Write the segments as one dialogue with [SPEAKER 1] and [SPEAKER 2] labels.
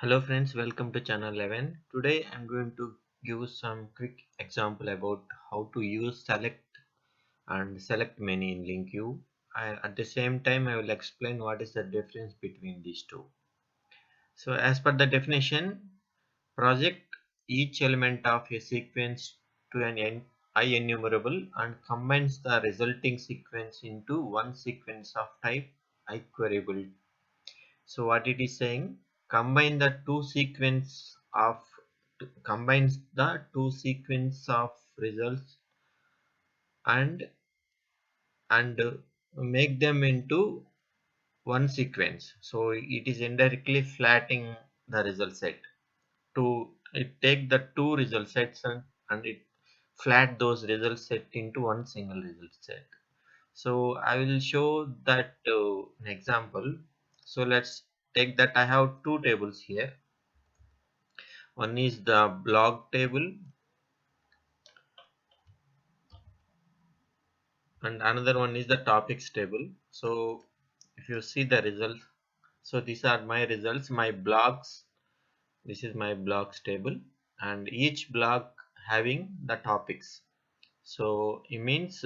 [SPEAKER 1] Hello friends, welcome to channel 11. Today I'm going to give some quick example about how to use select and select many in LINQ. At the same time I will explain what is the difference between these two. So as per the definition, project each element of a sequence to an enumerable and combines the resulting sequence into one sequence of type queryable. So what it is saying, combine the two sequence of combines the two sequence of results and and make them into one sequence. So it is indirectly flattening the result set. To it take the two result sets and it flat those result set into one single result set. So I will show that an example. So let's take that I have two tables here. One is the blog table and another one is the topics table. So if you see the results, so these are my results, my blogs. This is my blogs table and each blog having the topics. So it means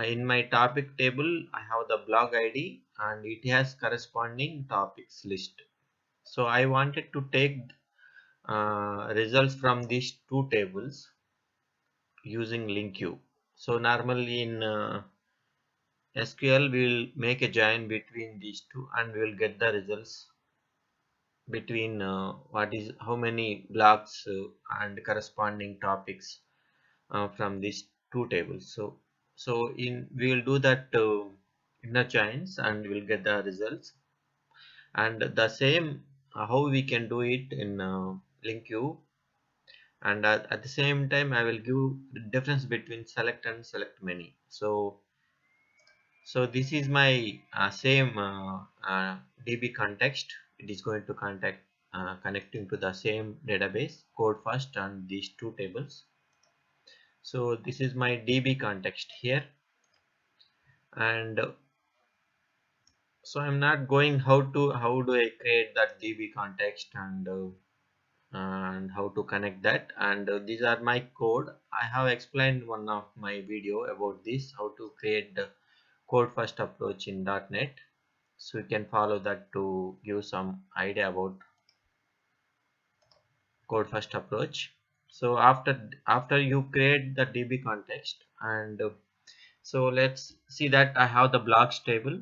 [SPEAKER 1] in my topic table I have the blog ID and it has corresponding topics list. So I wanted to take results from these two tables using LINQ. So normally in SQL we will make a join between these two and we will get the results between what is how many blocks and corresponding topics from these two tables. So in we will do that inner joins and we will get the results, and the same how we can do it in LINQ. And at the same time I will give the difference between select and select many. So this is my same DB context. It is going to connecting to the same database code first and these two tables. So this is my DB context here, and so I'm not going how do I create that DB context and how to connect that, and these are my code. I have explained one of my video about this, how to create the code first approach in .NET. So you can follow that to give some idea about code first approach. So after you create the DB context, and so let's see that I have the blocks table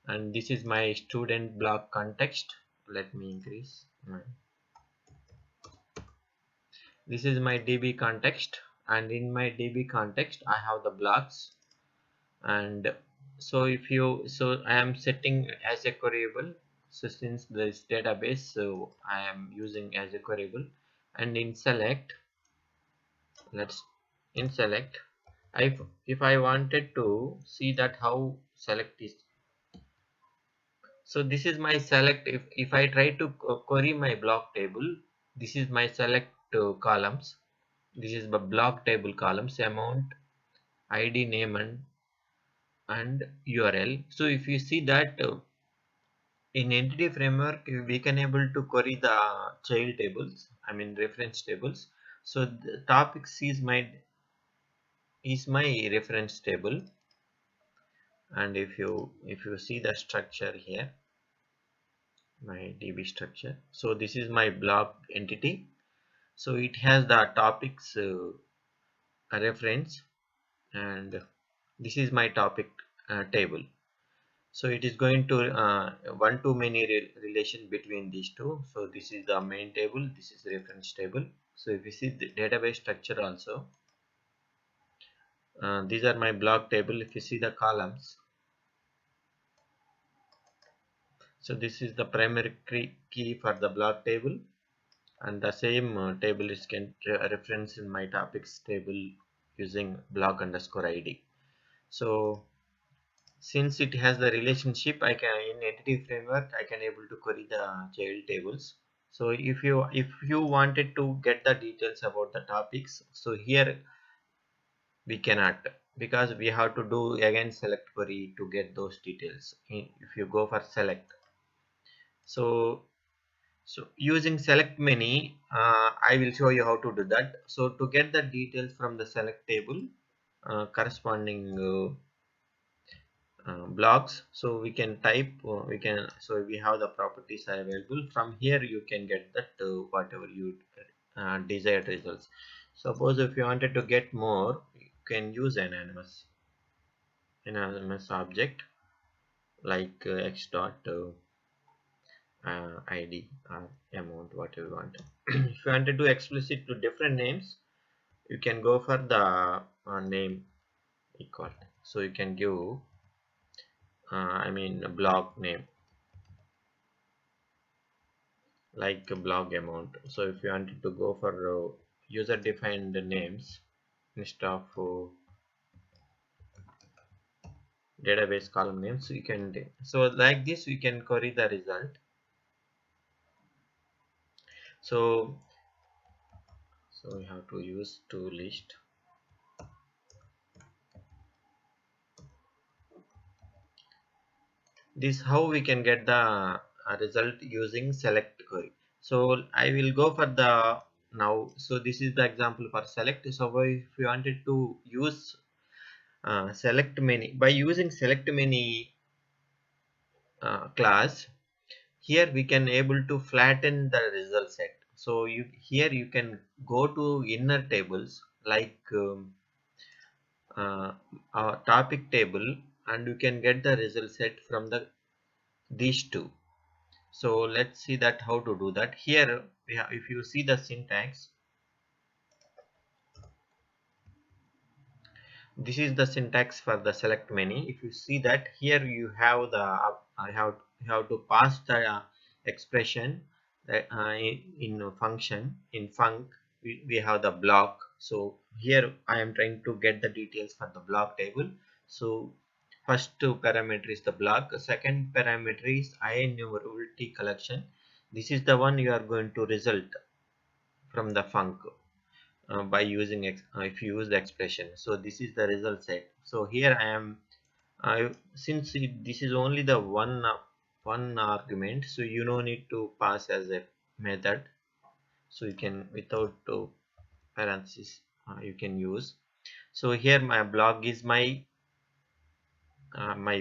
[SPEAKER 1] and this is my student block context. Let me increase this is my DB context, and in my DB context I have the blocks. And so I am setting as a queryable. So since this database, so I am using as a queryable. And in select, let's in select, if I wanted to see that how select is, so this is my select. If I try to query my block table, this is my select columns. This is the block table columns, amount, ID, name, and URL. So if you see that in entity framework we can able to query the child tables, I mean reference tables. So the topics is my reference table, and if you see the structure here, my DB structure, so this is my block entity. So it has the topics reference, and this is my topic table. So it is going to one to many relation between these two. So this is the main table, this is reference table. So if you see the database structure also, these are my block table. If you see the columns, so this is the primary key for the block table, and the same table is can reference in my topics table using block underscore ID. So since it has the relationship, I can in entity framework I can able to query the child tables. So if you wanted to get the details about the topics, so here we cannot, because we have to do again select query to get those details if you go for select. So So using select many, I will show you how to do that. So to get the details from the select table, corresponding blocks, so we can type, so we have the properties are available. From here you can get that whatever you desired results. Suppose if you wanted to get more, you can use anonymous object like x dot id or amount, whatever you want. If you wanted to explicit to different names, you can go for the name equal. So you can give a blog name like a blog amount. So if you wanted to go for user defined names instead of database column names, you can so like this we can query the result. So we have to use to list. This how we can get the result using select query. So I will go for the now. So this is the example for select. So if you wanted to use select many, by using select many class, here we can able to flatten the result set. So you here you can go to inner tables like our topic table, and you can get the result set from the these two. So let's see that how to do that. Here we have, if you see the syntax, this is the syntax for the select many. If you see that here you have the you have to pass the expression that, in a function in func. We have the block. So here I am trying to get the details for the block table. So first two parameter is the block, second parameter is enumerability collection. This is the one you are going to result from the func by using if you use the expression. So this is the result set. So here I am since this is only the one argument, so you don't need to pass as a method. So you can without parenthesis you can use. So here my blog is my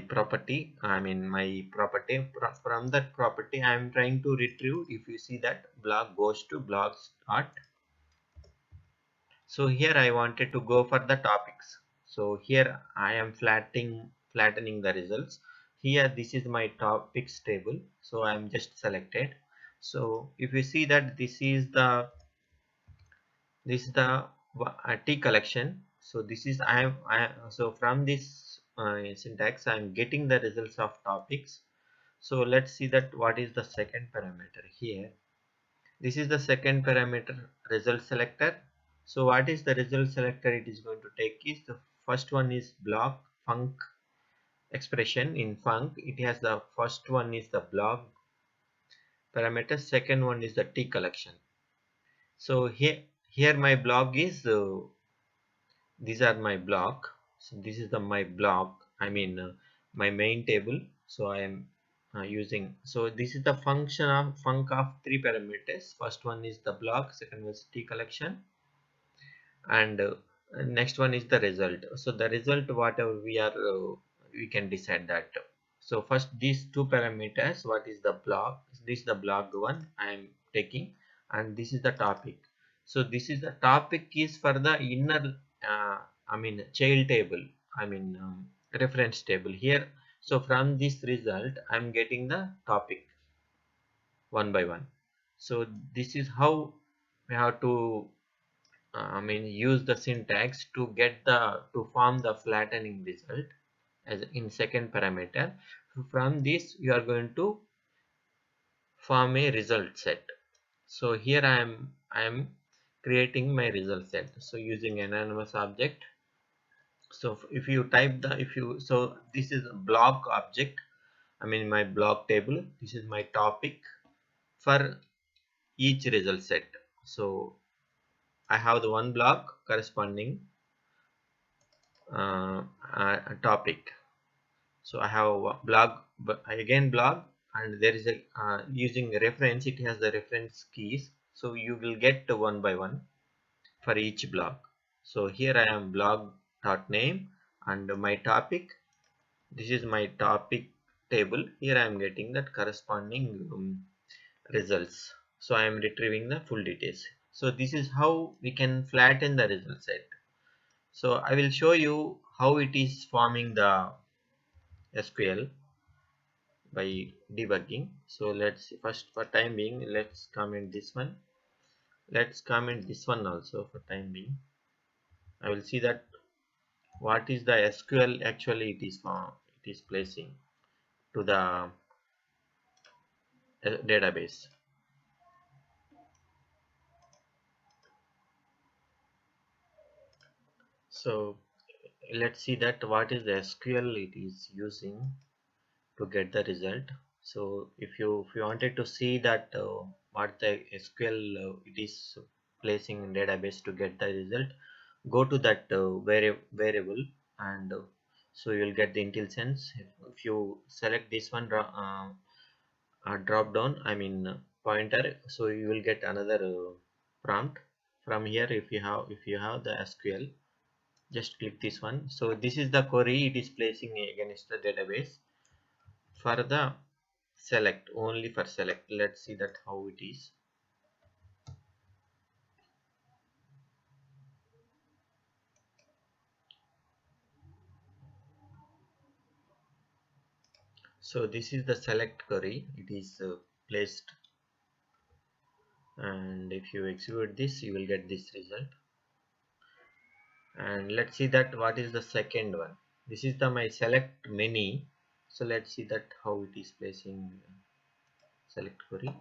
[SPEAKER 1] property. My property. From that property I am trying to retrieve. If you see that blog goes to blog start. So here I wanted to go for the topics. So here I am flattening the results. Here this is my topics table. So I am just selected. So if you see that this is the T collection. So this is so from this syntax I am getting the results of topics. So let's see that what is the second parameter here. This is the second parameter, result selector. So what is the result selector it is going to take is the first one is block func expression. In func it has the first one is the block parameter, second one is the T collection. So here my block is these are my block. So this is the my block, my main table. So I am using, so this is the function of func of three parameters. First one is the block, second was T collection, and next one is the result. So the result whatever we can decide that. So first these two parameters, what is the block, this is the block one I am taking, and this is the topic. So this is the topic is for the inner child table, reference table here. So from this result I am getting the topic one by one. So this is how we have to use the syntax to get to form the flattening result as in second parameter. From this you are going to form a result set. So here I am creating my result set. So using anonymous object. So if you type the if you so this is a block object, my block table. This is my topic for each result set. So I have the one block corresponding topic. So I have a blog, but again blog, and there is a using reference, it has the reference keys, so you will get one by one for each block. So here I am blog dot name and my topic. This is my topic table. Here I am getting that corresponding results. So I am retrieving the full details. So this is how we can flatten the result set. So I will show you how it is forming the SQL by debugging. So let's see. First, for time being, let's comment this one. Let's comment this one also for time being. I will see that what is the SQL actually it is placing to the database. So let's see that what is the SQL it is using to get the result. So if you wanted to see that what the SQL it is placing in database to get the result, go to that variable and so you'll get the intelligence. If you select this one drop down, I mean pointer, so you will get another prompt from here. If you have the SQL, just click this one. So this is the query it is placing against the database for the select, only for select. Let's see that how it is. So this is the select query it is placed, and if you execute this you will get this result. And let's see that what is the second one. This is the my select many. So let's see that how it is placing select query.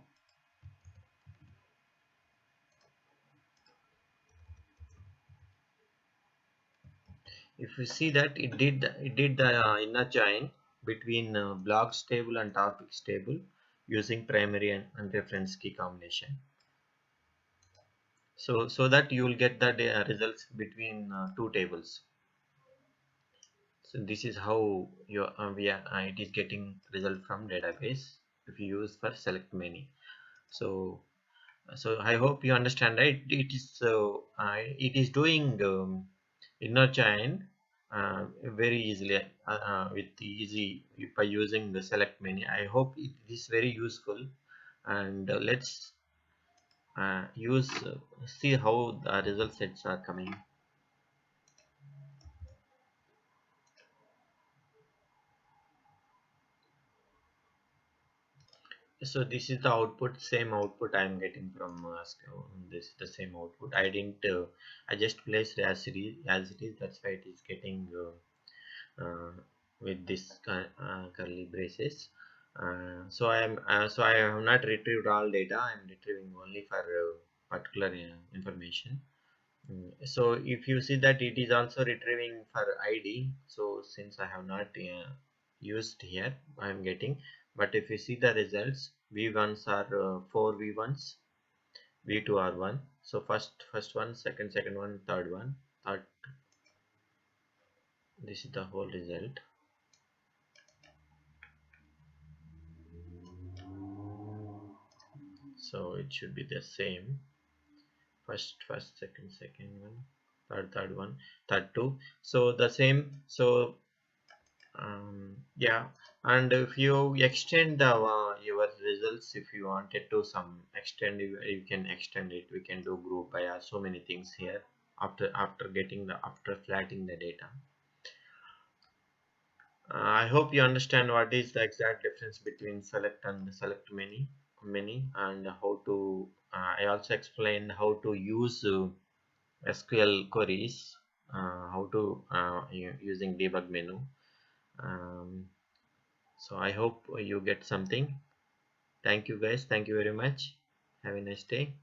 [SPEAKER 1] If you see that it did the inner join between blocks table and topics table using primary and reference key combination. So that you will get the results between two tables. So this is how it is getting result from database if you use for select many. So I hope you understand, right? It is doing inner chain very easily with easy by using the select many. I hope it is very useful, and let's use see how the result sets are coming. So this is the output, same output I am getting from this is the same output. I didn't I just placed as it is, that's why it is getting with this curly braces. So I have not retrieved all data. I am retrieving only for particular information. So if you see that it is also retrieving for ID, so since I have not used here, I am getting. But if you see the results, V1s are 4 V1s, V2 are 1. So first one, second one, third one, third. This is the whole result. So it should be the same. First, second one, third one, third two. So the same. So yeah, and if you extend the your results, if you wanted to some extend, you can extend it. We can do group by so many things here after flattening the data. I hope you understand what is the exact difference between select and select many, and how to. I also explained how to use SQL queries, how to using debug menu. Um, so I hope you get something. Thank you guys. Thank you very much. Have a nice day.